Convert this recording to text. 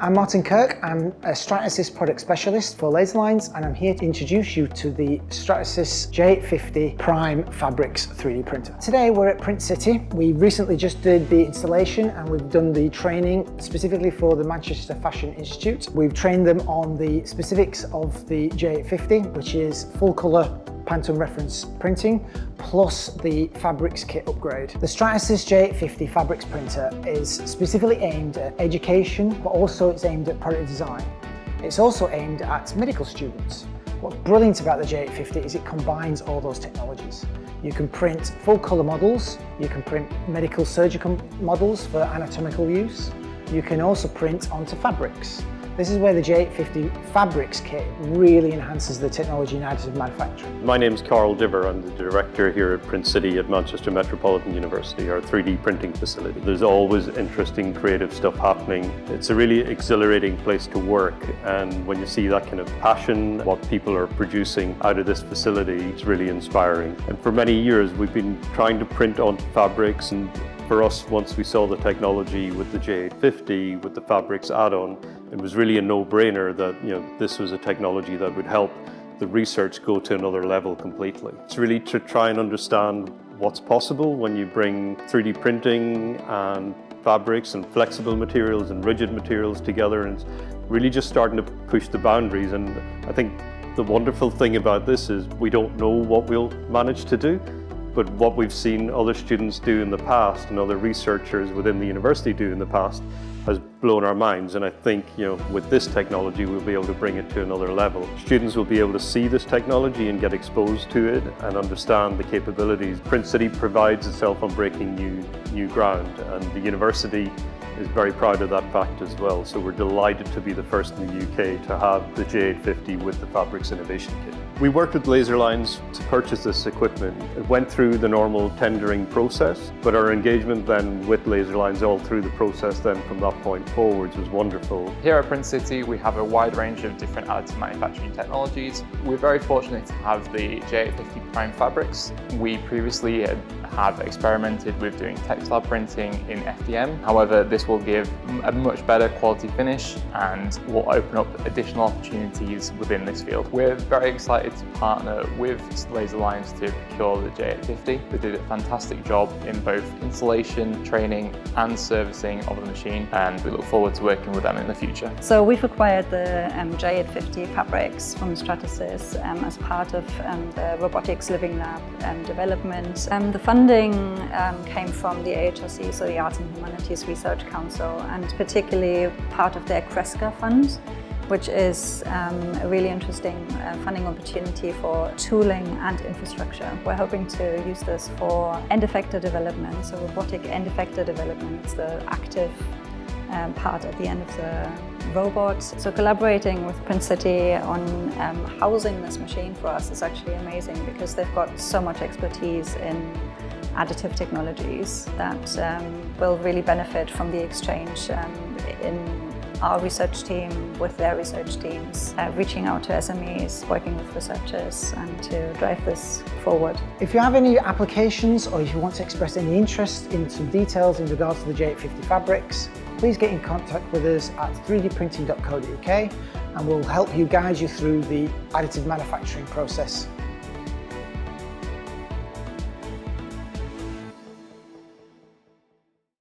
I'm Martin Kirk. I'm a Stratasys product specialist for laser lines, and I'm here to introduce you to the Stratasys J850 Prime Fabrix 3D printer. Today we're at PrintCity. We recently just did the installation and we've done the training specifically for the Manchester Fashion Institute. We've trained them on the specifics of the J850, which is full colour Pantone reference printing, plus the Fabrix kit upgrade. The Stratasys J850 Fabrix printer is specifically aimed at education, but also it's aimed at product design. It's also aimed at medical students. What's brilliant about the J850 is it combines all those technologies. You can print full colour models, you can print medical surgical models for anatomical use, you can also print onto fabrics. This is where the J850 Fabrix kit really enhances the technology in additive manufacturing. My name is Carl Diver. I'm the director here at PrintCity at Manchester Metropolitan University, our 3D printing facility. There's always interesting creative stuff happening. It's a really exhilarating place to work, and when you see that kind of passion, what people are producing out of this facility, it's really inspiring. And for many years we've been trying to print onto Fabrix, and for us, once we saw the technology with the J850, with the Fabrix add-on, it was really a no-brainer that this was a technology that would help the research go to another level completely. It's really to try and understand what's possible when you bring 3D printing and fabrics and flexible materials and rigid materials together, and it's really just starting to push the boundaries. And I think the wonderful thing about this is we don't know what we'll manage to do, but what we've seen other students do in the past and other researchers within the university do in the past has blown our minds. And I think with this technology we'll be able to bring it to another level. Students will be able to see this technology and get exposed to it and understand the capabilities. PrintCity prides itself on breaking new ground, and the university is very proud of that fact as well. So we're delighted to be the first in the UK to have the J850 with the Fabrix Innovation Kit. We worked with Laser Lines to purchase this equipment. It went through the normal tendering process, but our engagement then with Laser Lines all through the process then from that point forwards was wonderful. Here at PrintCity we have a wide range of different additive manufacturing technologies. We're very fortunate to have the J850 Prime Fabrix. We previously have experimented with doing textile printing in FDM. However, this will give a much better quality finish and will open up additional opportunities within this field. We're very excited to partner with Laser Lines to procure the J850. They did a fantastic job in both installation, training and servicing of the machine, and we look forward to working with them in the future. So we've acquired the J850 Fabrix from Stratasys as part of the Robotics Living Lab development. The funding came from the AHRC, so the Arts and Humanities Research Council, and particularly part of their Cresca fund, which is a really interesting funding opportunity for tooling and infrastructure. We're hoping to use this for end effector development, so robotic end effector development. It's the active part at the end of the robot. So collaborating with PrintCity on housing this machine for us is actually amazing, because they've got so much expertise in additive technologies that will really benefit from the exchange in our research team with their research teams, reaching out to SMEs, working with researchers, and to drive this forward. If you have any applications or if you want to express any interest in some details in regards to the J850 Fabrix, please get in contact with us at 3dprinting.co.uk and we'll help you guide you through the additive manufacturing process.